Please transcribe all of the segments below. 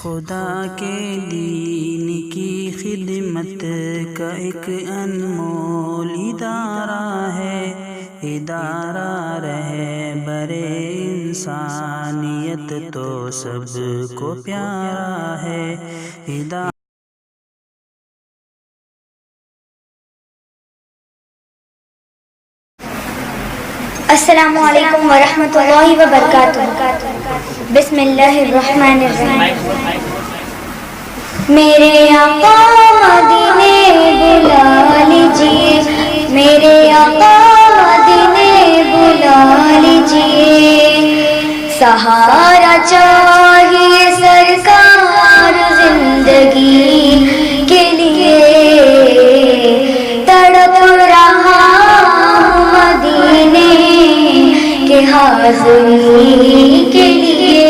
खुदा के दीन की खिदमत का एक अनमोल इदारा है। इदारा रहे बरे इंसानियत तो सबको प्यारा है। अस्सलामु अलैकुम वरहमतुल्लाहि वबरकातुहू। बिस्मिल्लाहिर्रहमानिर्रहीम। मेरे आका मदीने बुला लीजिए, मेरे आका मदीने बुला लीजिए। सहारा चाहिए सरकार जिंदगी के लिए, तड़प रहा मदीने के हाज़िरी के लिए।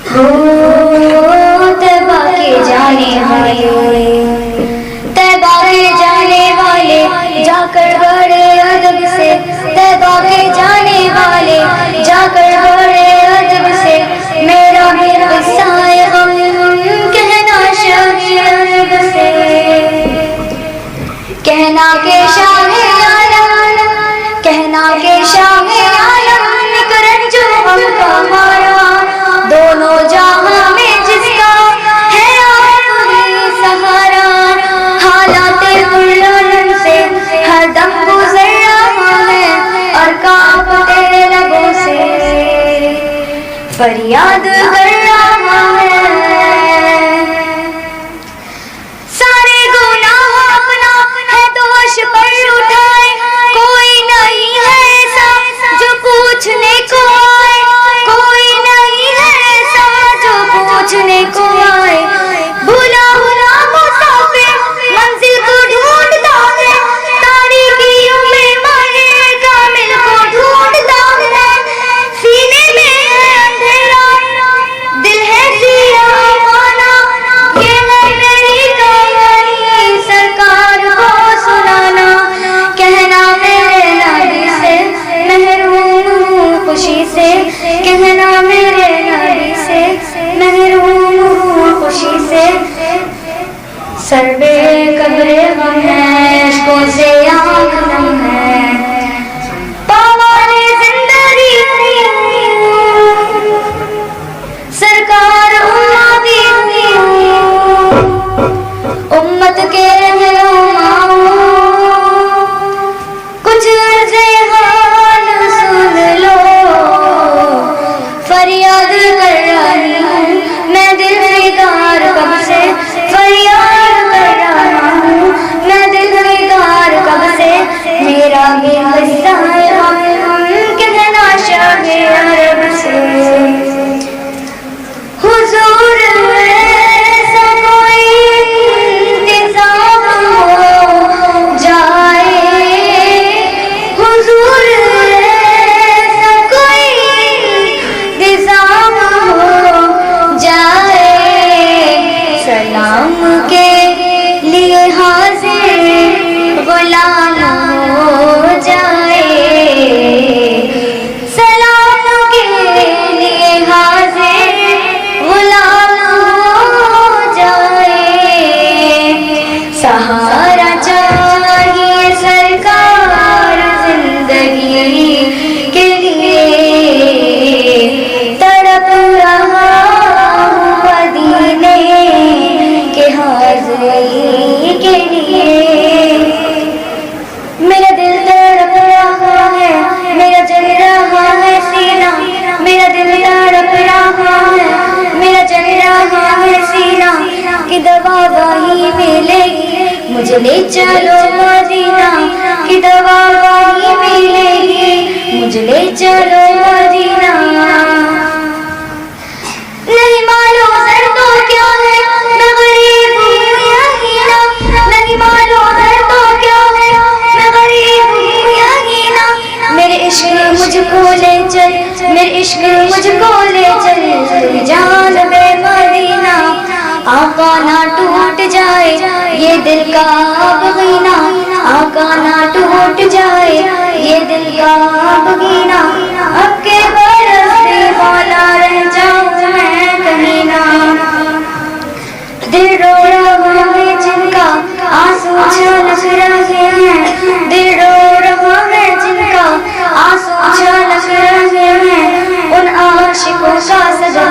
हो तैबा के जाने वाले, तैबा के जाने वाले जाकर बड़े अदब से, तैबा के जाने वाले जाकर बड़े अदब से मेरा भी किस्सा-ए गम कहना शाहे अरब से। कहना के शाहे आलम, कहना के शाहे आलम निकरन जो हम का मारा, दोनों जहां में जिसका है आप ही सहारा। हालाते बुलंद से हर दम गुजर रहा है और कांपते लबों से फरियाद कर रहा है। सारे गुनाह अपना है दोष पर उठाए, कोई नहीं है ऐसा जो पूछने को आए, कोई नहीं है ऐसा जो पूछने को आए। भूला भूला मुसाफिर मंजिल को ढूंढता है, तारीकियों में माहे कामिल को ढूंढता है। सीने में है अंधेरा, दिल है सिया माना, ये है मेरी कहानी सरकार को सुनाना। कहना मेरे नबी से महरूम हूँ खुशी से, कहना मेरे नबी से महरूम हूँ खुशी से। सर्वे कब्रे गम है, इश्कों से आँख नम है, पावाले जिंदगी सरकार उम्मती उम्मत के रहनुमा हूँ। कुछ अर्ज़े हाल सुन लो, फरियाद कर रही हूँ मैं दिल फिगार कब से, फरियाद कर रहा हूँ मैं दिल फिगार कब से। मेरा भी किस्सा है कहना शाहे अरब से। हुजूर ऐसा कोई इंतज़ाम हो जाए, हुजूर ऐसा कोई इंतज़ाम हो जाए। सलाम के लिए हाज़िर गुलाम हो जाए, सलाम के लिए हाज़िर गुलाम हो जाए। सहारा चाहिए सरकार जिंदगी के लिए, तड़प रहा मदीने के हाज़िरी के लिए। मेरा दिल तड़प रहा है, मेरा जल रहा है सीना, मेरा दिल तड़प रहा है, मेरा जल रहा है सीना। कि दवा वही मिलेगी, मुझे ले चलो मदीना, कि दवा वही मिलेगी, मुझे ले चलो मदीना। नहीं मालूम सर तो क्या है, मैं गरीब हूँ यही ना, नहीं मालूम सर तो क्या है, मैं गरीब हूँ यही ना। मेरे इश्क मुझको ले चल, मेरे इश्क मुझको ले चल, तू जान बे मदीना। आका ना टूट जाए ये दिल का बगीना, आका ना टूट जाए ये दिल का बगीना। अब के बरस दे मौला रह जाऊं मैं का सदा